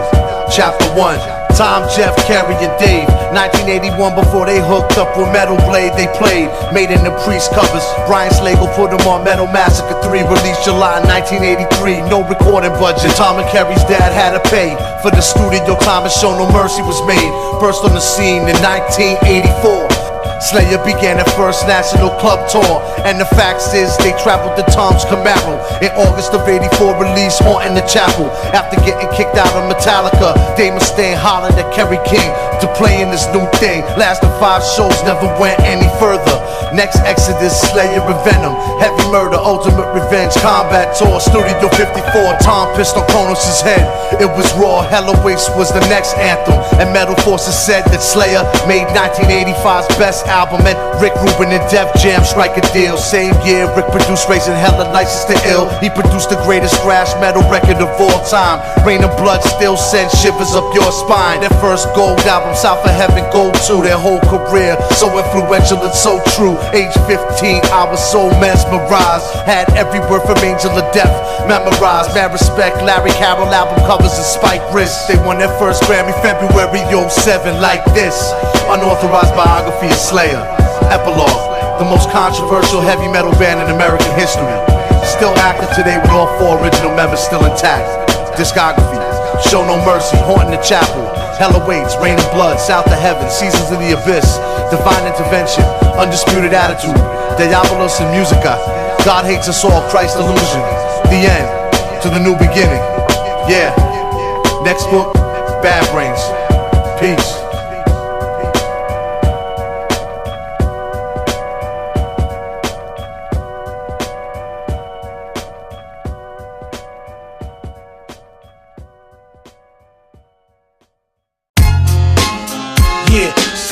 Chapter 1. Tom, Jeff, Kerry, and Dave. 1981, before they hooked up with Metal Blade, they played. Made in the Priest covers. Brian Slagle put them on Metal Massacre 3, released July 1983. No recording budget. Tom and Kerry's dad had to pay for the studio time, and Show No Mercy was made. Burst on the scene in 1984. Slayer began their first national club tour, and the facts is they traveled to Tom's Camaro. In August of '84, released Haunting the Chapel. After getting kicked out of Metallica, Dave Mustaine hollered at Kerry King to play in this new thing. Lasted 5 shows, never went any further. Next Exodus, Slayer and Venom, Heavy Murder, Ultimate Revenge, Combat Tour, Studio 54. Tom pissed on Kronos' head. It was raw. Hell Awaits was the next anthem, and Metal Forces said that Slayer made 1985's best album, and Rick Rubin and Def Jam strike a deal. Same year, Rick produced Raising Hell and License to Ill. He produced the greatest thrash metal record of all time. Rain of Blood still sends shivers up your spine. Their first gold album, South of Heaven, Gold 2. Their whole career, so influential and so true. Age 15, I was so mesmerized. Had every word from Angel of Death memorized. Mad respect, Larry Carroll album covers and Spike wrists. They won their first Grammy February 07 like this. Unauthorized Biography of Slayer. Epilogue, the most controversial heavy metal band in American history. Still active today with all 4 original members still intact. Discography, Show No Mercy, Haunting the Chapel, Hell Awaits, Rain of Blood, South of Heaven, Seasons of the Abyss, Divine Intervention, Undisputed Attitude, Diabolos and Musica, God Hates Us All, Christ Illusion, The End, to the New Beginning. Yeah. Next book, Bad Brains. Peace.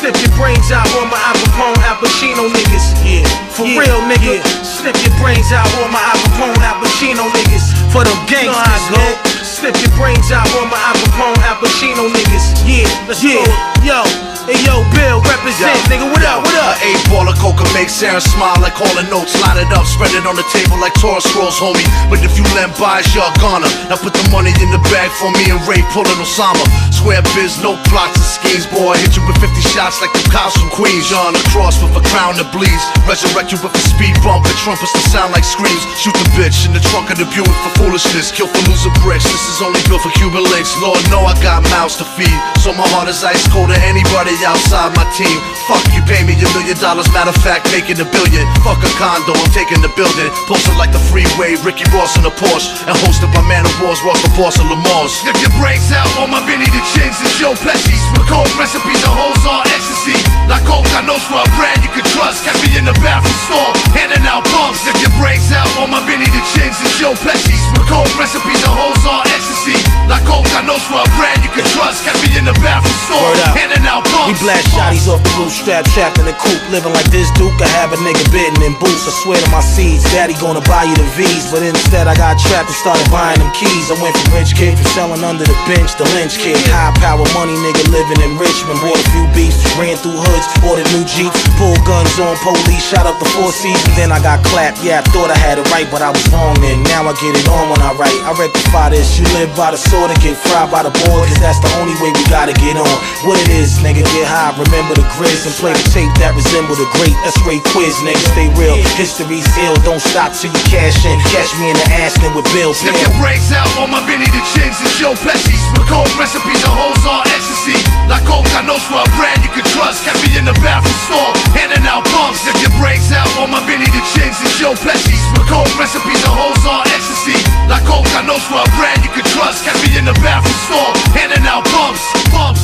Snip your brains out on my Al Capone, Al Pacino niggas. Yeah, for real, nigga. Snip your brains out on my Al Capone, Al Pacino niggas. For them gangsters, man. Snip Check your brains out on my Al Capone, Al Pacino niggas. Yeah, let's go. Yo, hey yo, Bill, represent, nigga. What up? What up? A ball of Coka makes Sarah smile like calling notes. Line it up, spread it on the table like Torah scrolls, homie. But if you lend by, you're gonna. Now put the money in the bag for me and Ray pulling Osama. Square biz, no plots and schemes, boy. Hit you with 50 shots like the cops from Queens. You're on the cross with a crown that bleeds. Resurrect you with a speed bump and trumpets that sound like screams. Shoot the bitch in the trunk of the Buick for foolishness. Kill for loser bricks. This is only built for Cuban links. Lord, know I got mouths to feed, so my heart is ice cold to anybody outside my team. Fuck, you pay me $1 million. Matter of fact, making $1 billion. Fuck a condo, I'm taking the building. Posted like the freeway, Ricky Ross in a Porsche, and hosted by Man of Wars, Ross the boss of Lamar's. If your brains out on my Vinnie the chins and Joe Pesci's with cold recipes and hoes on ecstasy. Like Coka knows for a brand you can trust. Catch me in the bathroom stall, handing out bumps. If your brains out on my Vinnie the chins and Joe Pesci's with cold recipes and hoes on ecstasy. Like Coka knows for a brand you can trust. Catch me in the bathroom stall, handing out bumps. We blast shotties off the roof, strap trapped in the coop. Living like this Duke, I have a nigga bitten in boots. I swear to my seeds, daddy gonna buy you the V's. But instead I got trapped and started buying them keys. I went from rich kid to selling under the bench, the lynch kid. High power money nigga living in Richmond. Bought a few beefs, ran through hoods, ordered new Jeeps. Pulled guns on police, shot up the Four Seasons. Then I got clapped, yeah I thought I had it right, but I was wrong then. Now I get it on when I write. I rectify this, you live by the sword and get fried by the board. Cause that's the only way we gotta get on. What it is, nigga, get high, remember the grizz. And play the tape that resemble the great. That's Ray Quiz, nigga, stay real. History's ill, don't stop till you cash in. Catch me in the Aston with Bill. If your brains out on my Vinnie the chins and Joe Pesci's with cold recipes and hoes on ecstasy. Like Coka knows for a brand you can trust. Catch me in the bathroom stall, handing out bumps. If your brains out on my Vinnie the chins and Joe Pesci's with cold recipes and hoes on ecstasy. Like Coka knows for a brand you can trust. Catch me in the bathroom stall, handing out bumps. Bumps.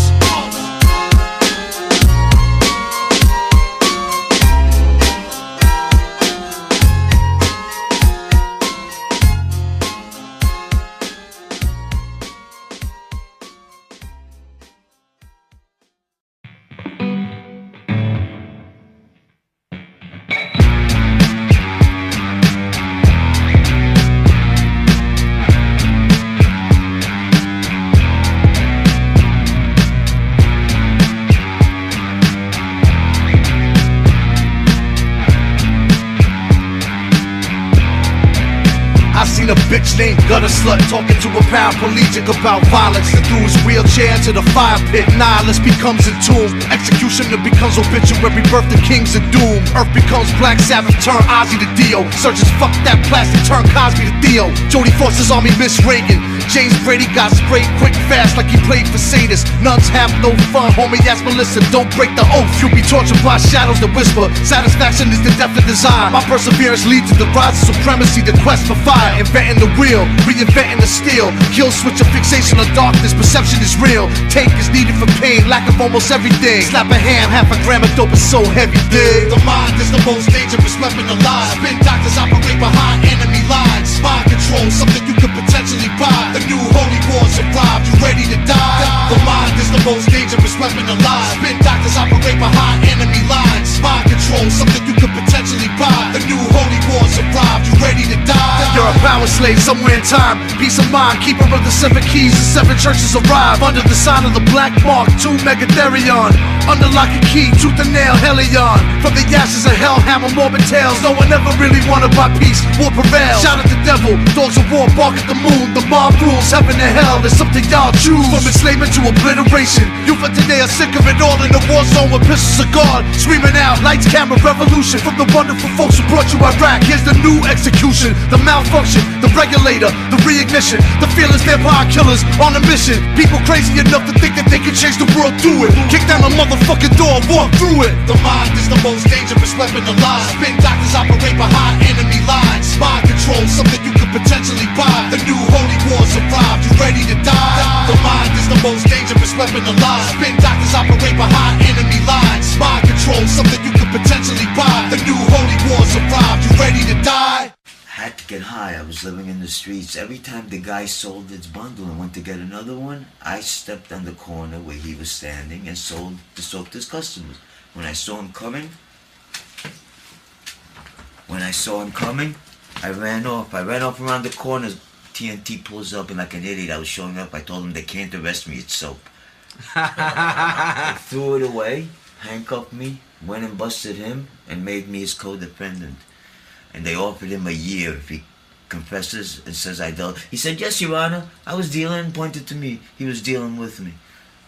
A bitch named Gutter Slut talking to a paraplegic about violence and threw his wheelchair into the fire pit. Nihilist becomes entombed. Executioner becomes obituary. Birth the kings of doom. Earth becomes Black Sabbath. Turn Ozzy to Dio. Searches fuck that plastic. Turn Cosby to Theo. Jodie Foster's army Miss Reagan. James Brady got sprayed quick fast like he played for sadists. Nuns have no fun. Homie ask Melissa, don't break the oath. You'll be tortured by shadows that whisper. Satisfaction is the death of desire. My perseverance leads to the rise of supremacy. The quest for fire. Inventing the wheel, reinventing the steel. Kill switch of fixation on darkness, perception is real. Take is needed for pain, lack of almost everything. Slap a ham, half a gram of dope is so heavy, dig. The mind is the most dangerous weapon alive. Spin doctors operate behind enemy lines. Mind control, something you could potentially buy. The new holy wars arrived, you ready to die? The mind is the most dangerous weapon alive. Spin doctors operate behind enemy lines. Mind control, something you could potentially buy. The new holy wars arrived, you ready to die? You're a power slave somewhere in time. Peace of mind, keeper of the 7 keys. The 7 churches arrive under the sign of the black mark. 2 Megatherion, under lock and key, tooth and nail, Helion. From the ashes of hell, hammer morbid tales. No one ever really wanted my peace, war prevails. Shout at the devil, dogs of war bark at the moon. The mob rules heaven and hell, it's something y'all choose. From enslavement to obliteration, youth of today are sick of it all in the war zone with pistols of God. Screaming out, lights, camera, revolution. From the wonderful folks who brought you Iraq, here's the new execution. The malfunction, the regulator, the reignition. The fearless vampire killers on a mission. People crazy enough to think that they can change the world through it. Kick down the motherfucking door, walk through it. The mind is the most dangerous weapon alive. Spin doctors operate behind enemy lines. Mind control, something you could potentially buy. The new holy wars arrived, you ready to die? The mind is the most dangerous weapon alive. Spin doctors operate behind enemy lines. Mind control, something you could potentially buy. The new holy wars arrived, you ready to die? Had to get high. I was living in the streets. Every time the guy sold his bundle and went to get another one, I stepped on the corner where he was standing and sold the soap to his customers. When I saw him coming, I ran off. I ran off around the corner, TNT pulls up and like an idiot, I was showing up. I told him they can't arrest me, it's soap. They threw it away, handcuffed me, went and busted him, and made me his co-defendant. And they offered him a year if he confesses and says I dealt. He said, yes, Your Honor, I was dealing, pointed to me. He was dealing with me.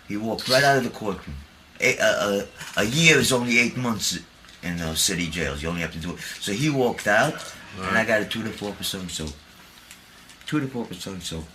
He walked right out of the courtroom. A year is only 8 months in city jails. You only have to do it. So he walked out, and I got a 2 to 4% soap. 2 to 4% soap.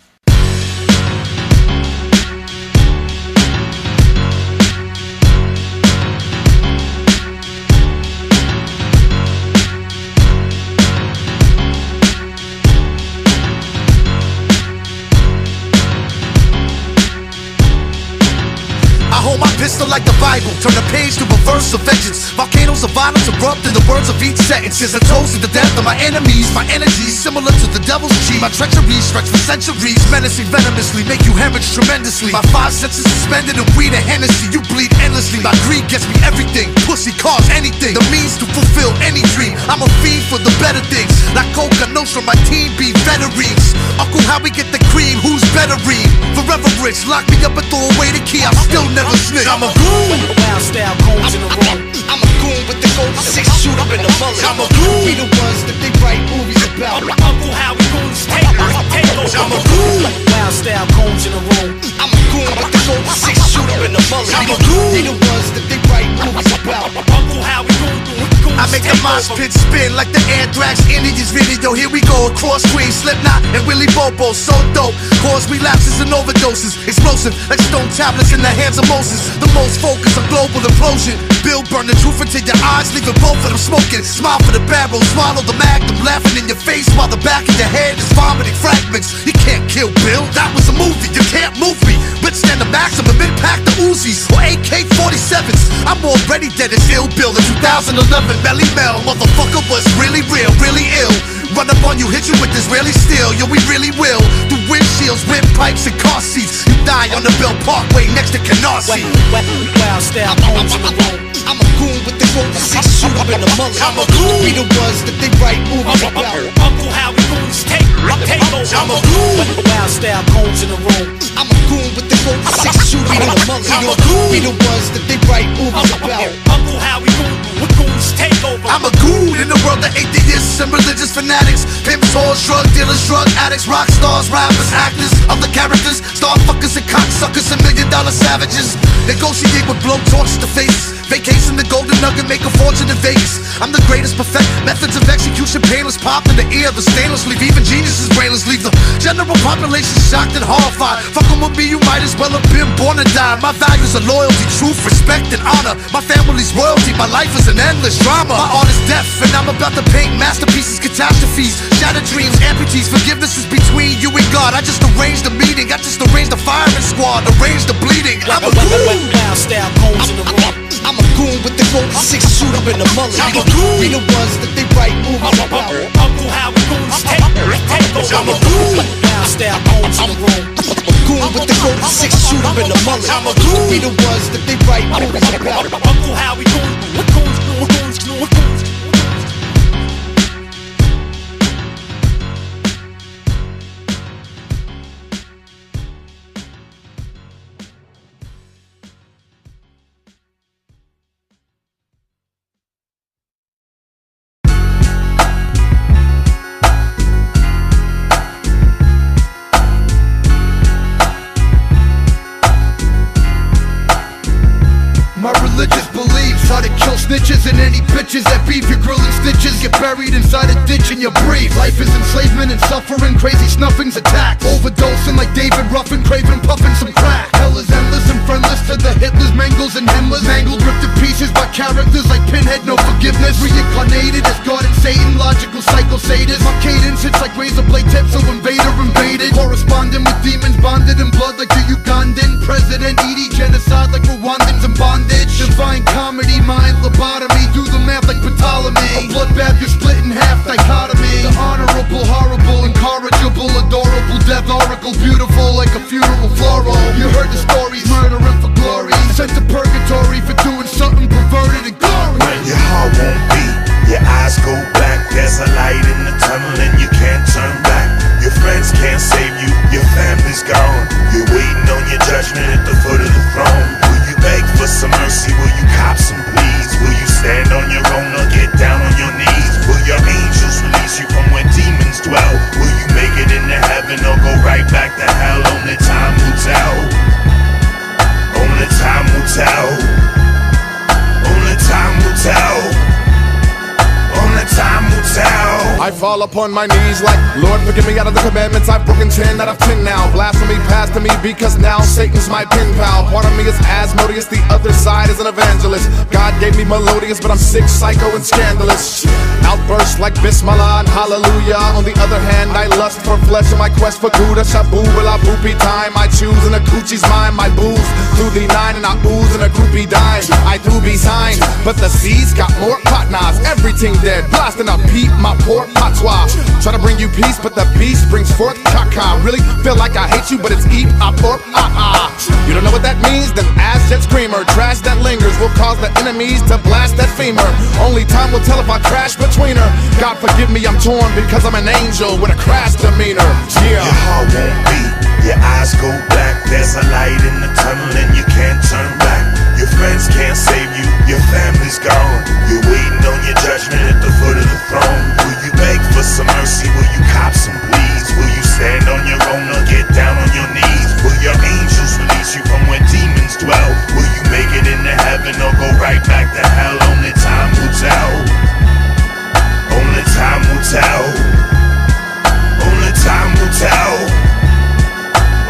Hold my pistol like the Bible, turn a page to a verse of vengeance. Volcanoes of violence erupt in the words of each sentence. Is a toast to the death of my enemies. My energy similar to the devil's cheat. My treachery stretch for centuries, menacing venomously, make you hemorrhage tremendously. My 5 senses suspended and weed and Hennessy. You bleed endlessly. My greed gets me everything. Pussy, cars, anything. The means to fulfill any dream. I'm a fiend for the better things. Like Coka, Nostra, my team be veterans. Uncle, how we get the cream? Who's better read? Forever rich, lock me up and throw away the key. I'm still never snitch. I'm a goon. Wild style cones in the room. I'm a goon with the gold 6 shoot up in the mullet. I'm a goon. We the ones that they write movies about. Uncle, how we goons take over. I'm a goon. Wild style cones in the room. I'm a goon with the gold 6 shoot up in the mullet. I'm a goon. We the ones that they write movies about. Uncle, how we goons I make the mosh pit spin like the Anthrax Indians video. Here we go across Queen, Slipknot and Willie Bobo. So dope, cause relapses and overdoses. Explosive like stone tablets in the hands of Moses. The most focused on global implosion. Bill burn the truth into your eyes, leaving both of them smoking. Smile for the barrel, swallow the magnum, laughing in your face while the back of your head is vomiting fragments. You can't kill Bill, that was a movie. You can't move me. Let's stand the maximum impact the Uzis or AK-47s. I'm already dead as ill Bill. The 2011 Melly Mel, motherfucker was really real, really ill. Run up on you, hit you with Israeli steel, yo, we really will. Through windshields, windpipes, and car seats. You die on the Bell Parkway next to Canarsie. Wild style cones in the room. I'm a goon with the gold 6 shoot up in the mullet. I'm a goon. We the ones that they write movies about. Uncle, how we goons take over. I'm a goon. Wild style cones in the room. I'm a goon with the gold 6 shoot up in the mullet. I'm a goon. We the ones that they write movies about. Uncle, how we goons take over. I'm a goon in the world of atheists and religious fanatics. Pimps, whores, drug dealers, drug addicts, rock stars, rappers, actors, other characters, star fuckers and cocksuckers and $1 million savages. Negotiate with blowtorches to faces. Vacation the golden nugget, make a fortune in Vegas. I'm the greatest, perfect methods of execution, painless. Popped in the ear, the stainless leave. Even geniuses brainless leave. The general population shocked and horrified. Fucking with me, you might as well have been born to die. My values are loyalty, truth, respect, and honor. My family's royalty, my life is an endless drama. My art is death, and I'm about to paint masterpieces, catastrophes, shattered dreams, amputees. Forgiveness is between you and God. I just arranged the meeting, I just arranged the firing squad, arranged the bleeding. I'm a goon. Wild style cones in the room. I'm a goon with the gold 6 shoot up in the mullet. I'm a goon. We the ones that they write movies about. Uncle, how we goons take over. I'm a goon. Wild style cones in the room. I'm a goon with the gold 6 shoot up in the mullet. I'm a goon. We the ones that they write movies about. Uncle, how we goons. My religious beliefs how to kill snitches and any bitches that beef your grilling stitches. Get buried inside a ditch in your brief. Life is enslavement and suffering, crazy snuffings, attacks. Overdosing like David Ruffin, craving, puffing some crack. Hell is endless and friendless to the Hitlers, Mangles and Himmlers. Mangled, ripped to pieces by characters like Pinhead, no forgiveness. Reincarnated as God and Satan, logical psycho sadist. My cadence hits like razor blade tips, so invader invaded. Corresponding with demons, bonded in blood like the Ugandan president. ED genocide like Rwandans in bondage. Divine comedy, mind lobotomy. Do the math like Ptolemy. A bloodbath, you're split in half, dichotomy. The honorable, horrible, incorrigible, adorable, death oracle, beautiful like a funeral floral. You heard the stories, murdering for glory. Sent to purgatory for doing something perverted and gory. When your heart won't beat, your eyes go black. There's a light in the tunnel and you can't turn back. Your friends can't fall upon my knees like, Lord, forgive me out of the commandments. I've broken 10 out of 10 now. Blasphemy passed to me because now Satan's my pen pal. Part of me is Asmodeus, the other side is an evangelist. God gave me melodious, but I'm sick, psycho, and scandalous. Outbursts like Bismillah and Hallelujah. On the other hand, I lust for flesh in my quest for Gouda. Shabu, la boopy time. I choose and a coochie's mine. My booze through the 9 and I ooze and a groupie dime. I do be signed, but the seas got more partners. Everything dead, blasting a peep, my poor patois. Try to bring you peace, but the beast brings forth caca. Really feel like I hate you, but it's eep, I pork, You don't know what that means? Then ass jet screamer. Trash that lingers will cause the enemies to blast that femur. Only time will tell if I crash between her. God forgive me, I'm torn because I'm an angel with a crash demeanor. Yeah. Your heart won't beat, your eyes go black. There's a light in the tunnel and you can't turn back. Your friends can't save you, your family's gone. You're waiting on your judgment at the foot of the throne. Will you beg for some mercy? Will you cop some pleas? Will you stand on your own or get down on your knees? Will your angels release you from where demons dwell? Will you make it into heaven or go right back to hell? Only time will tell. Only time will tell. Only time will tell.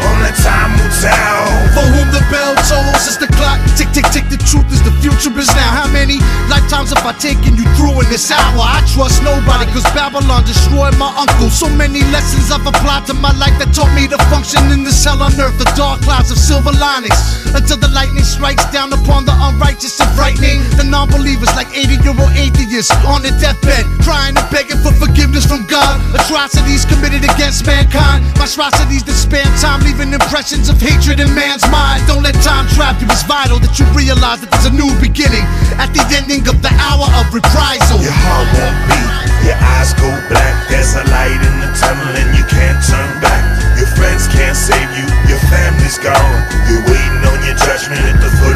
Only time will tell. For whom the bell tolls, it's the clock. Tick, tick, tick, the truth is the future is now. How many lifetimes have I taken you through in this hour? I trust nobody, cause Babylon destroyed my uncle. So many lessons I've applied to my life that taught me to function in this hell on earth. The dark clouds of silver linings, until the lightning strikes down upon the unrighteous and frightening the non-believers like 80-year-old atheists on their deathbed, crying and begging for forgiveness from God. Atrocities committed against mankind, monstrosities that span time, leaving impressions of hatred in man's mind. Don't let time trap you. It's vital that you realize that there's a new beginning at the ending of the hour of reprisal. Your heart won't beat, your eyes go black. There's a light in the tunnel and you can't turn back. Your friends can't save you, your family's gone. You're waiting on your judgment at the foot